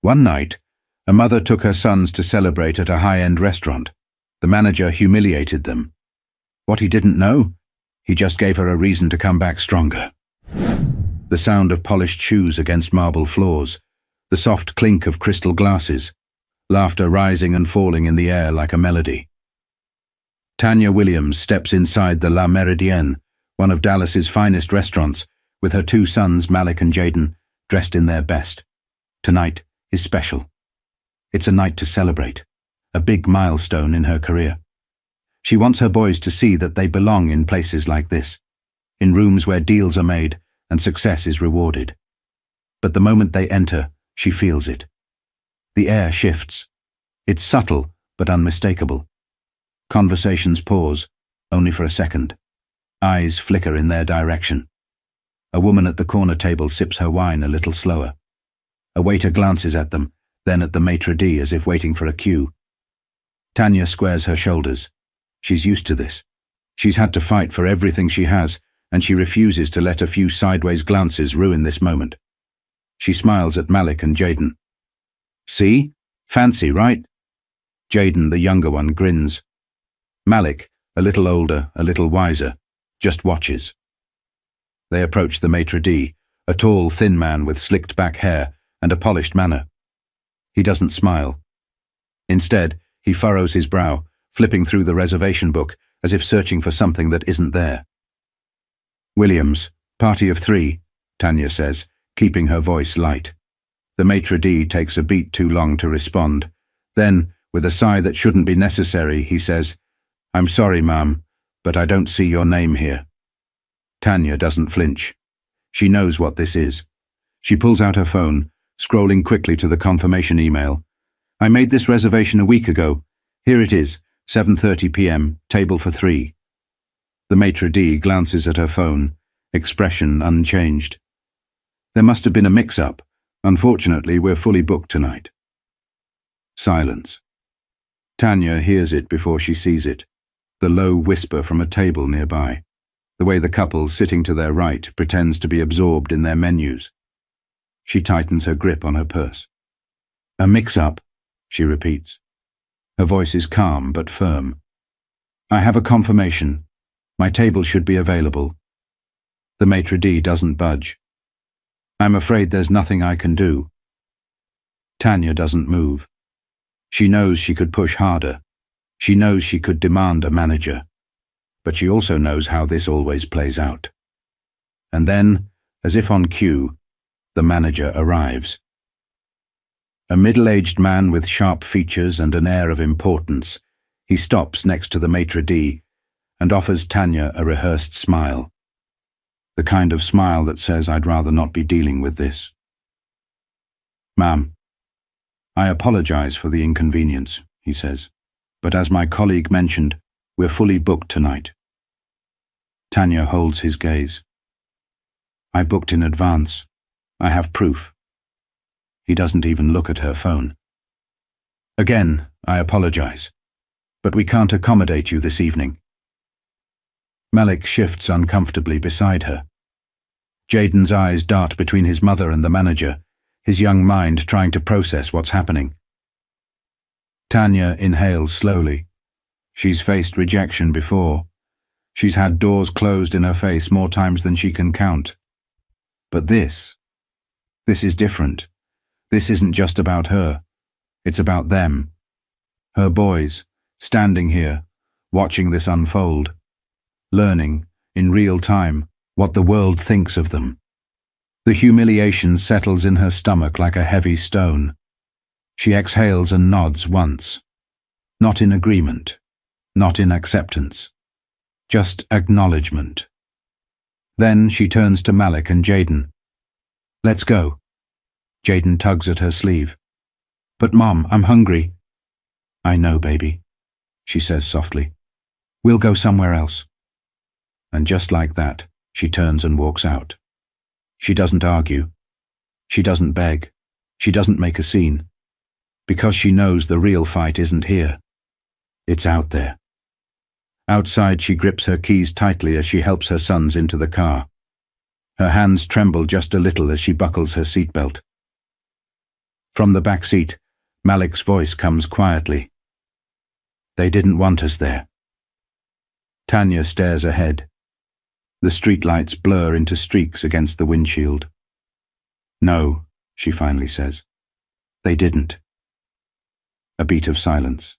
One night, a mother took her sons to celebrate at a high-end restaurant. The manager humiliated them. What he didn't know? He just gave her a reason to come back stronger. The sound of polished shoes against marble floors, the soft clink of crystal glasses, laughter rising and falling in the air like a melody. Tanya Williams steps inside the La Meridienne, one of Dallas's finest restaurants, with her two sons, Malik and Jaden, dressed in their best. Tonight is special. It's a night to celebrate, a big milestone in her career. She wants her boys to see that they belong in places like this, in rooms where deals are made and success is rewarded. But the moment they enter, she feels it. The air shifts. It's subtle but unmistakable. Conversations pause, only for a second. Eyes flicker in their direction. A woman at the corner table sips her wine a little slower. A waiter glances at them, then at the maitre d' as if waiting for a cue. Tanya squares her shoulders. She's used to this. She's had to fight for everything she has, and she refuses to let a few sideways glances ruin this moment. She smiles at Malik and Jaden. See? Fancy, right? Jaden, the younger one, grins. Malik, a little older, a little wiser, just watches. They approach the maitre d', a tall, thin man with slicked back hair and a polished manner. He doesn't smile. Instead, he furrows his brow, flipping through the reservation book as if searching for something that isn't there. Williams, party of 3, Tanya says, keeping her voice light. The maitre d' takes a beat too long to respond. Then, with a sigh that shouldn't be necessary, he says, "I'm sorry, ma'am, but I don't see your name here." Tanya doesn't flinch. She knows what this is. She pulls out her phone, scrolling quickly to the confirmation email. "I made this reservation a week ago. Here it is, 7:30 p.m., table for 3. The maitre d' glances at her phone, expression unchanged. "There must have been a mix-up. Unfortunately, we're fully booked tonight." Silence. Tanya hears it before she sees it, the low whisper from a table nearby, the way the couple sitting to their right pretends to be absorbed in their menus. She tightens her grip on her purse. "A mix-up," she repeats. Her voice is calm but firm. "I have a confirmation. My table should be available." The maitre d' doesn't budge. "I'm afraid there's nothing I can do." Tanya doesn't move. She knows she could push harder. She knows she could demand a manager. But she also knows how this always plays out. And then, as if on cue, the manager arrives. A middle-aged man with sharp features and an air of importance. He stops next to the maitre d' and offers Tanya a rehearsed smile. The kind of smile that says, "I'd rather not be dealing with this." "Ma'am, I apologize for the inconvenience," he says, "but as my colleague mentioned, we're fully booked tonight." Tanya holds his gaze. "I booked in advance. I have proof." He doesn't even look at her phone. "Again, I apologize, but we can't accommodate you this evening." Malik shifts uncomfortably beside her. Jaden's eyes dart between his mother and the manager, his young mind trying to process what's happening. Tanya inhales slowly. She's faced rejection before. She's had doors closed in her face more times than she can count. But this is different. This isn't just about her. It's about them. Her boys, standing here, watching this unfold, learning, in real time, what the world thinks of them. The humiliation settles in her stomach like a heavy stone. She exhales and nods once. Not in agreement, not in acceptance. Just acknowledgement. Then she turns to Malik and Jaden. "Let's go." Jaden tugs at her sleeve. "But Mom, I'm hungry." "I know, baby," she says softly. "We'll go somewhere else." And just like that, she turns and walks out. She doesn't argue. She doesn't beg. She doesn't make a scene. Because she knows the real fight isn't here. It's out there. Outside, she grips her keys tightly as she helps her sons into the car. Her hands tremble just a little as she buckles her seatbelt. From the back seat, Malik's voice comes quietly. They didn't want us there. Tanya stares ahead. The streetlights blur into streaks against the windshield. No, she finally says. They didn't. A beat of silence.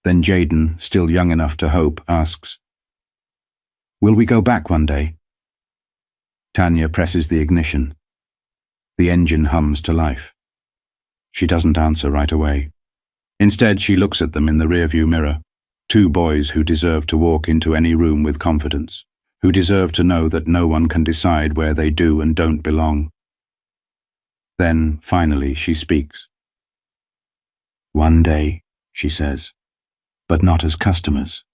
Then Jaden, still young enough to hope, asks, Will we go back one day? Tanya presses the ignition. The engine hums to life. She doesn't answer right away. Instead, she looks at them in the rearview mirror. Two boys who deserve to walk into any room with confidence, who deserve to know that no one can decide where they do and don't belong. Then, finally, she speaks. One day, she says, but not as customers.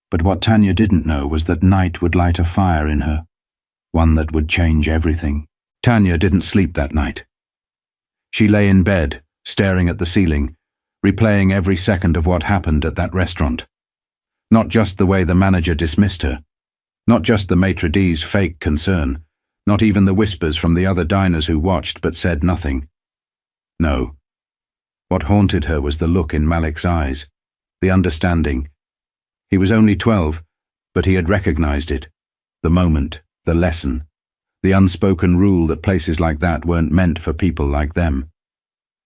But what Tanya didn't know was that night would light a fire in her, one that would change everything. Tanya didn't sleep that night. She lay in bed, staring at the ceiling, replaying every second of what happened at that restaurant. Not just the way the manager dismissed her, not just the maitre d's fake concern, not even the whispers from the other diners who watched but said nothing. No. What haunted her was the look in Malik's eyes, the understanding. He was only 12, but he had recognized it, the moment, the lesson, the unspoken rule that places like that weren't meant for people like them.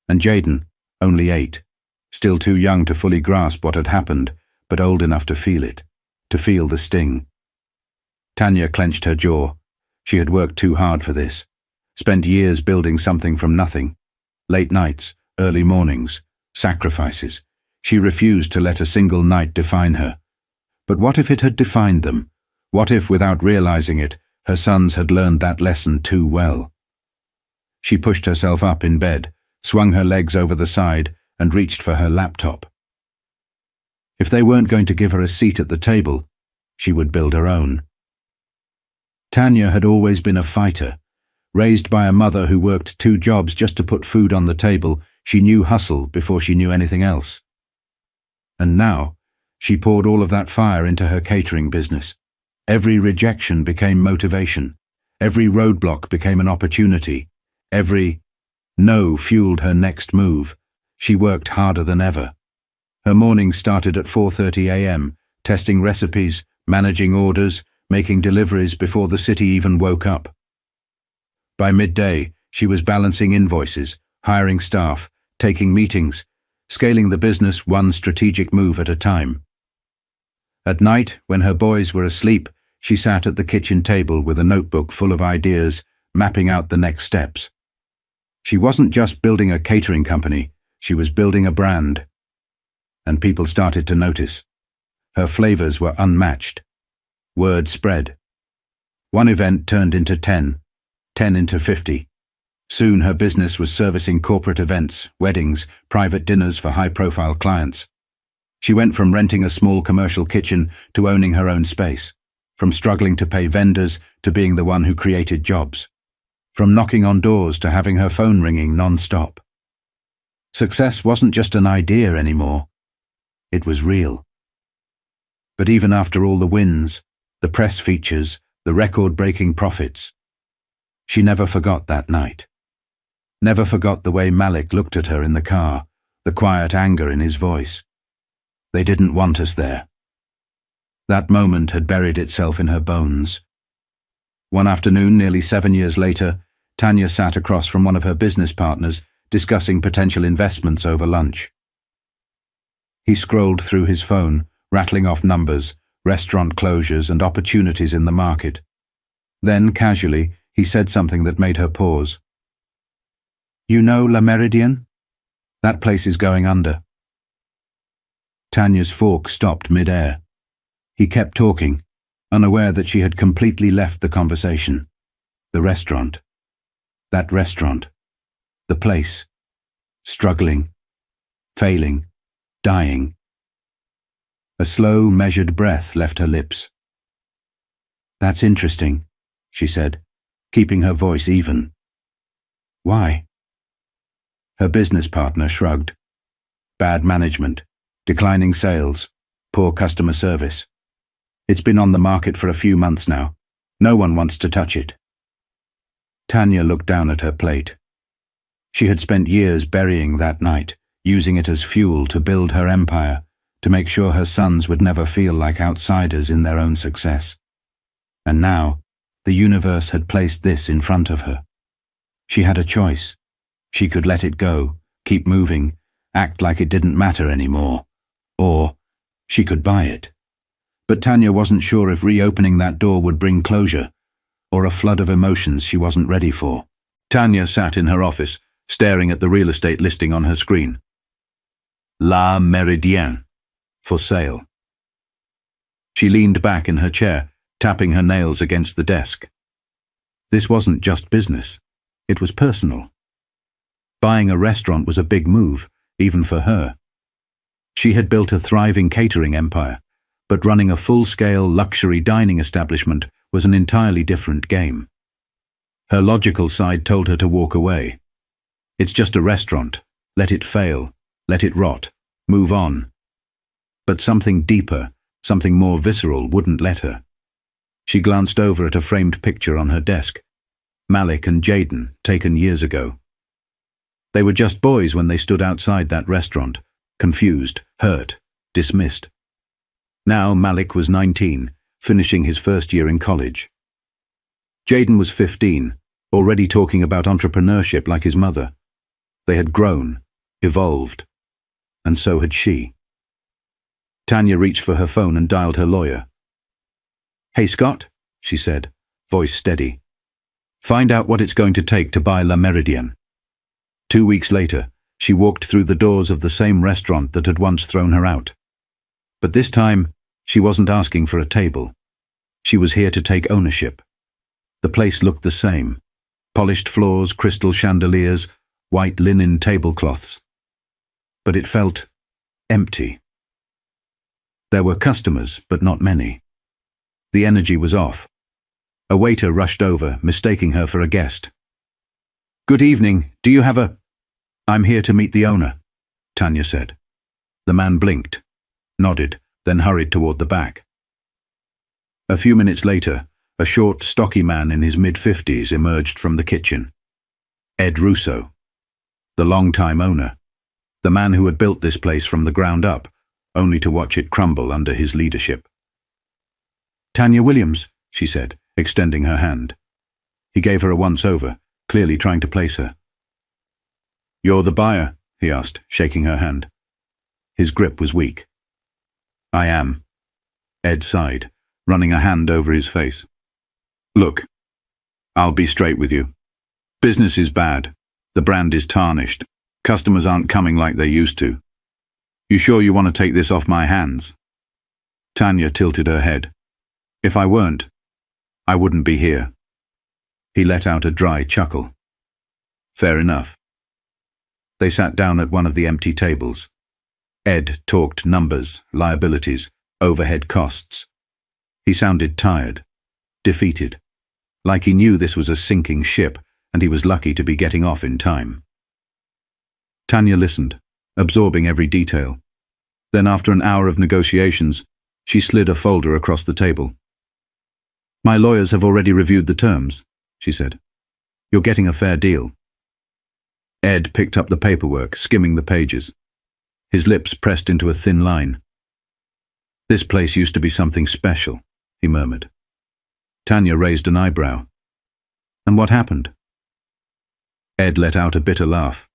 And Jaden, only 8, still too young to fully grasp what had happened, but old enough to feel it, to feel the sting. Tanya clenched her jaw. She had worked too hard for this, spent years building something from nothing. Late nights, early mornings, sacrifices. She refused to let a single night define her. But what if it had defined them? What if, without realizing it, her sons had learned that lesson too well? She pushed herself up in bed, swung her legs over the side, and reached for her laptop. If they weren't going to give her a seat at the table, she would build her own. Tanya had always been a fighter. Raised by a mother who worked 2 jobs just to put food on the table, she knew hustle before she knew anything else. And now, she poured all of that fire into her catering business. Every rejection became motivation. Every roadblock became an opportunity. Every no fueled her next move. She worked harder than ever. Her mornings started at 4:30 a.m., testing recipes, managing orders, making deliveries before the city even woke up. By midday, she was balancing invoices, hiring staff, taking meetings, scaling the business one strategic move at a time. At night, when her boys were asleep, she sat at the kitchen table with a notebook full of ideas, mapping out the next steps. She wasn't just building a catering company, she was building a brand. And people started to notice. Her flavors were unmatched. Word spread. One event turned into 10, 10 into 50. Soon her business was servicing corporate events, weddings, private dinners for high-profile clients. She went from renting a small commercial kitchen to owning her own space, from struggling to pay vendors to being the one who created jobs, from knocking on doors to having her phone ringing non-stop. Success wasn't just an idea anymore. It was real. But even after all the wins, the press features, the record-breaking profits, she never forgot that night. Never forgot the way Malik looked at her in the car, the quiet anger in his voice. They didn't want us there. That moment had buried itself in her bones. One afternoon, nearly 7 years later, Tanya sat across from one of her business partners, discussing potential investments over lunch. He scrolled through his phone, rattling off numbers, restaurant closures, and opportunities in the market. Then, casually, he said something that made her pause. "You know La Méridien? That place is going under." Tanya's fork stopped mid-air. He kept talking, unaware that she had completely left the conversation. The restaurant. That restaurant. The place. Struggling. Failing. Dying. A slow, measured breath left her lips. "That's interesting," she said, keeping her voice even. "Why?" Her business partner shrugged. Bad management, declining sales, poor customer service. It's been on the market for a few months now. No one wants to touch it. Tanya looked down at her plate. She had spent years burying that night, using it as fuel to build her empire, to make sure her sons would never feel like outsiders in their own success. And now, the universe had placed this in front of her. She had a choice. She could let it go, keep moving, act like it didn't matter anymore. Or she could buy it. But Tanya wasn't sure if reopening that door would bring closure, or a flood of emotions she wasn't ready for. Tanya sat in her office, staring at the real estate listing on her screen. La Méridien, for sale. She leaned back in her chair, tapping her nails against the desk. This wasn't just business. It was personal. Buying a restaurant was a big move, even for her. She had built a thriving catering empire, but running a full-scale luxury dining establishment was an entirely different game. Her logical side told her to walk away. It's just a restaurant. Let it fail. Let it rot. Move on. But something deeper, something more visceral wouldn't let her. She glanced over at a framed picture on her desk. Malik and Jaden, taken years ago. They were just boys when they stood outside that restaurant, confused, hurt, dismissed. Now Malik was 19, finishing his first year in college. Jaden was 15, already talking about entrepreneurship like his mother. They had grown, evolved, and so had she. Tanya reached for her phone and dialed her lawyer. "Hey, Scott," she said, voice steady. "Find out what it's going to take to buy La Méridien." 2 weeks later, she walked through the doors of the same restaurant that had once thrown her out. But this time, she wasn't asking for a table. She was here to take ownership. The place looked the same. Polished floors, crystal chandeliers, white linen tablecloths. But it felt empty. There were customers, but not many. The energy was off. A waiter rushed over, mistaking her for a guest. "Good evening. Do you have a—" "I'm here to meet the owner," Tanya said. The man blinked, nodded, then hurried toward the back. A few minutes later, a short, stocky man in his mid-50s emerged from the kitchen. Ed Russo, the long-time owner, the man who had built this place from the ground up, only to watch it crumble under his leadership. "Tanya Williams," she said, extending her hand. He gave her a once-over, clearly trying to place her. "You're the buyer?" he asked, shaking her hand. His grip was weak. "I am." Ed sighed, running a hand over his face. "Look, I'll be straight with you. Business is bad. The brand is tarnished. Customers aren't coming like they used to. You sure you want to take this off my hands?" Tanya tilted her head. "If I weren't, I wouldn't be here." He let out a dry chuckle. "Fair enough." They sat down at one of the empty tables. Ed talked numbers, liabilities, overhead costs. He sounded tired, defeated, like he knew this was a sinking ship and he was lucky to be getting off in time. Tanya listened, absorbing every detail. Then after an hour of negotiations, she slid a folder across the table. "My lawyers have already reviewed the terms," she said. "You're getting a fair deal." Ed picked up the paperwork, skimming the pages. His lips pressed into a thin line. "This place used to be something special," he murmured. Tanya raised an eyebrow. "And what happened?" Ed let out a bitter laugh.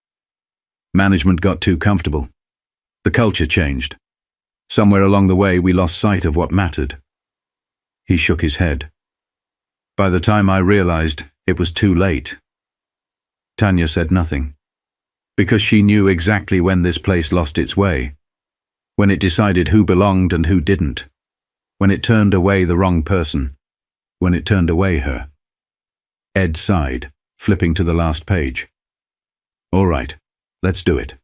"Management got too comfortable. The culture changed. Somewhere along the way we lost sight of what mattered." He shook his head. "By the time I realized, it was too late." Tanya said nothing, because she knew exactly when this place lost its way, when it decided who belonged and who didn't, when it turned away the wrong person, when it turned away her. Ed sighed, flipping to the last page. "All right, let's do it."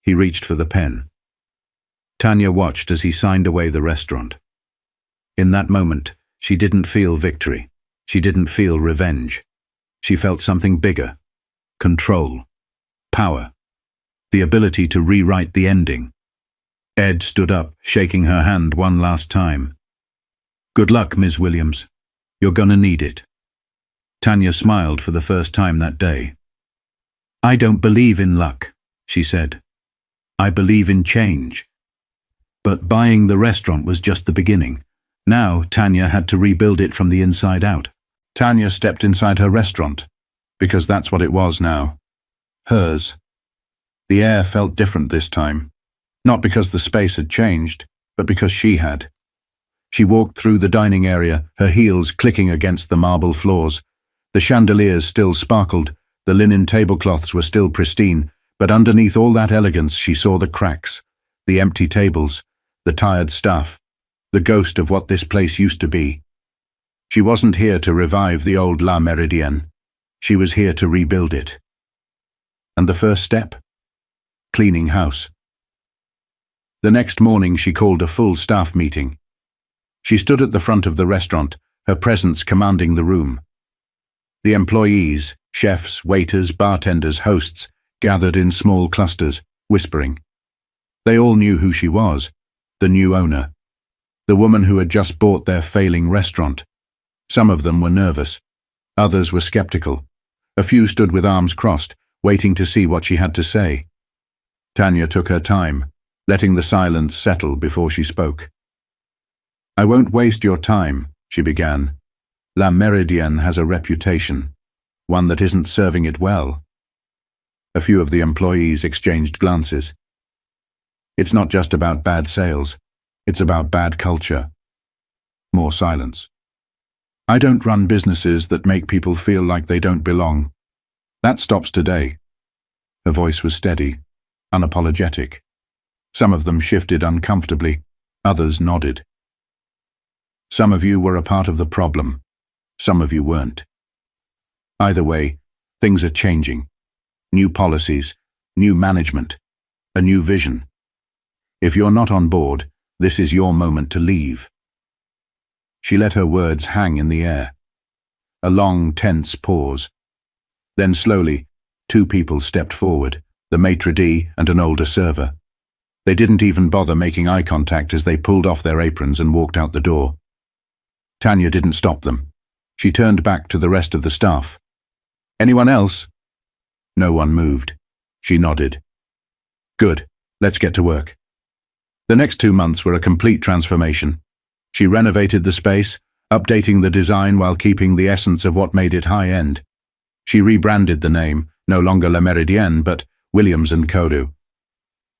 He reached for the pen. Tanya watched as he signed away the restaurant. In that moment, she didn't feel victory. She didn't feel revenge. She felt something bigger. Control. Power. The ability to rewrite the ending. Ed stood up, shaking her hand one last time. "Good luck, Ms. Williams. You're gonna need it." Tanya smiled for the first time that day. "I don't believe in luck," she said. "I believe in change." But buying the restaurant was just the beginning. Now Tanya had to rebuild it from the inside out. Tanya stepped inside her restaurant, because that's what it was now. Hers. The air felt different this time, not because the space had changed, but because she had. She walked through the dining area, her heels clicking against the marble floors. The chandeliers still sparkled, the linen tablecloths were still pristine, but underneath all that elegance she saw the cracks, the empty tables, the tired staff, the ghost of what this place used to be. She wasn't here to revive the old La Meridienne. She was here to rebuild it. And the first step? Cleaning house. The next morning she called a full staff meeting. She stood at the front of the restaurant, her presence commanding the room. The employees, chefs, waiters, bartenders, hosts, gathered in small clusters, whispering. They all knew who she was, the new owner, the woman who had just bought their failing restaurant. Some of them were nervous, others were skeptical. A few stood with arms crossed, waiting to see what she had to say. Tanya took her time, letting the silence settle before she spoke. "I won't waste your time," she began. "La Meridienne has a reputation, one that isn't serving it well." A few of the employees exchanged glances. "It's not just about bad sales, it's about bad culture." More silence. "I don't run businesses that make people feel like they don't belong. That stops today." Her voice was steady, unapologetic. Some of them shifted uncomfortably, others nodded. "Some of you were a part of the problem. Some of you weren't. Either way, things are changing. New policies, new management, a new vision. If you're not on board, this is your moment to leave." She let her words hang in the air. A long, tense pause. Then slowly, two people stepped forward, the maitre d' and an older server. They didn't even bother making eye contact as they pulled off their aprons and walked out the door. Tanya didn't stop them. She turned back to the rest of the staff. "Anyone else?" No one moved. She nodded. "Good, let's get to work." The next 2 months were a complete transformation. She renovated the space, updating the design while keeping the essence of what made it high-end. She rebranded the name, no longer La Meridienne, but Williams & Kodu.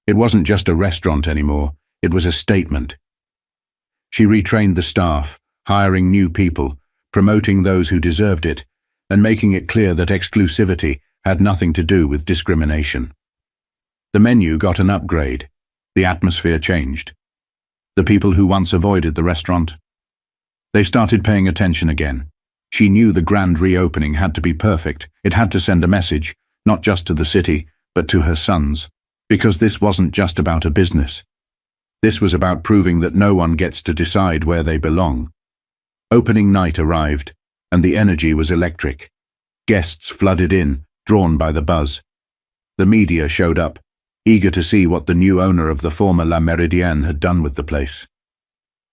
It wasn't just a restaurant anymore, it was a statement. She retrained the staff, hiring new people, promoting those who deserved it, and making it clear that exclusivity had nothing to do with discrimination. The menu got an upgrade. The atmosphere changed. The people who once avoided the restaurant, they started paying attention again. She knew the grand reopening had to be perfect. It had to send a message, not just to the city, but to her sons, because this wasn't just about a business. This was about proving that no one gets to decide where they belong. Opening night arrived, and the energy was electric. Guests flooded in, drawn by the buzz. The media showed up, eager to see what the new owner of the former La Meridienne had done with the place.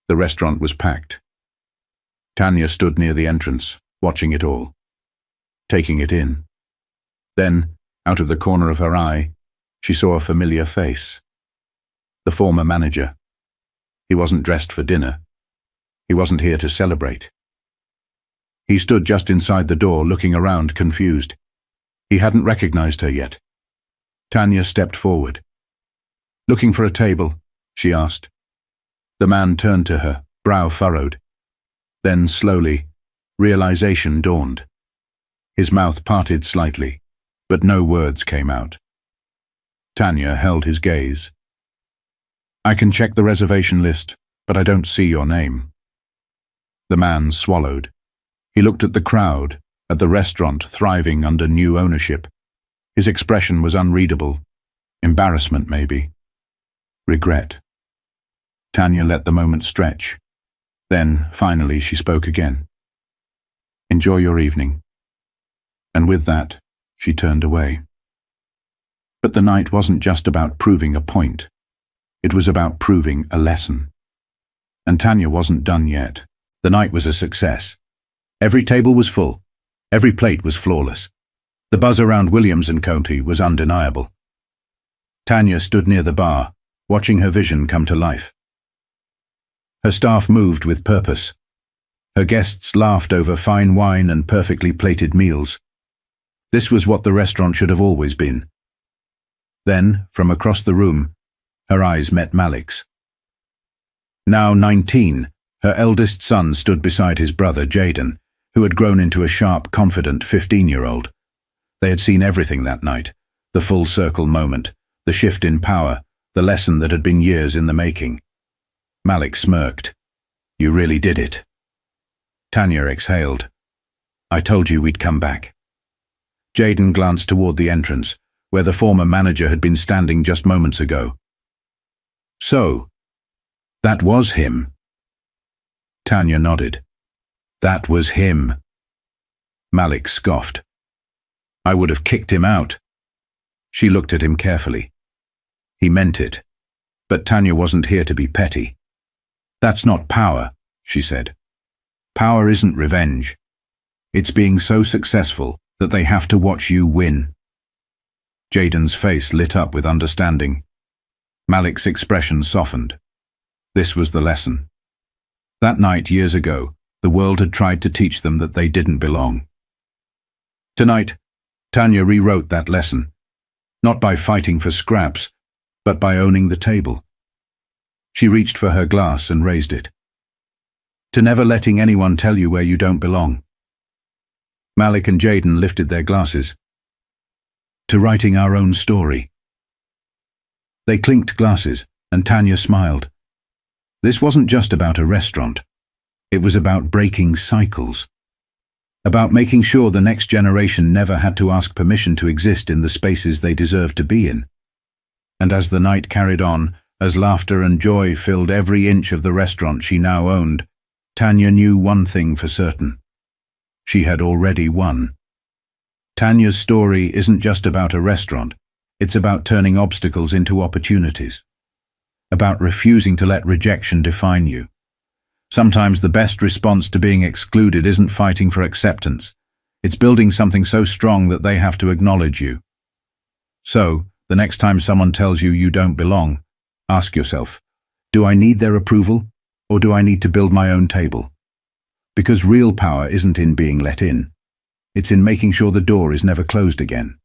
The restaurant was packed. Tanya stood near the entrance, watching it all, taking it in. Then, out of the corner of her eye, she saw a familiar face. The former manager. He wasn't dressed for dinner. He wasn't here to celebrate. He stood just inside the door, looking around, confused. He hadn't recognized her yet. Tanya stepped forward. "Looking for a table?" she asked. The man turned to her, brow furrowed. Then, slowly, realization dawned. His mouth parted slightly, but no words came out. Tanya held his gaze. "I can check the reservation list, but I don't see your name." The man swallowed. He looked at the crowd, at the restaurant thriving under new ownership. His expression was unreadable. Embarrassment, maybe. Regret. Tanya let the moment stretch. Then, finally, she spoke again. "Enjoy your evening." And with that, she turned away. But the night wasn't just about proving a point. It was about proving a lesson. And Tanya wasn't done yet. The night was a success. Every table was full. Every plate was flawless. The buzz around Williams and County was undeniable. Tanya stood near the bar, watching her vision come to life. Her staff moved with purpose. Her guests laughed over fine wine and perfectly plated meals. This was what the restaurant should have always been. Then, from across the room, her eyes met Malik's. Now 19, her eldest son stood beside his brother Jaden, who had grown into a sharp, confident 15-year-old. They had seen everything that night, the full circle moment, the shift in power, the lesson that had been years in the making. Malik smirked. "You really did it." Tanya exhaled. "I told you we'd come back." Jaden glanced toward the entrance, where the former manager had been standing just moments ago. "So, that was him?" Tanya nodded. "That was him." Malik scoffed. "I would have kicked him out." She looked at him carefully. He meant it, but Tanya wasn't here to be petty. "That's not power," she said. "Power isn't revenge. It's being so successful that they have to watch you win." Jaden's face lit up with understanding. Malik's expression softened. This was the lesson. That night, years ago, the world had tried to teach them that they didn't belong. Tonight, Tanya rewrote that lesson, not by fighting for scraps, but by owning the table. She reached for her glass and raised it. "To never letting anyone tell you where you don't belong." Malik and Jaden lifted their glasses. "To writing our own story." They clinked glasses, and Tanya smiled. This wasn't just about a restaurant. It was about breaking cycles. About making sure the next generation never had to ask permission to exist in the spaces they deserved to be in. And as the night carried on, as laughter and joy filled every inch of the restaurant she now owned, Tanya knew one thing for certain. She had already won. Tanya's story isn't just about a restaurant. It's about turning obstacles into opportunities. About refusing to let rejection define you. Sometimes the best response to being excluded isn't fighting for acceptance. It's building something so strong that they have to acknowledge you. So, the next time someone tells you you don't belong, ask yourself, do I need their approval, or do I need to build my own table? Because real power isn't in being let in. It's in making sure the door is never closed again.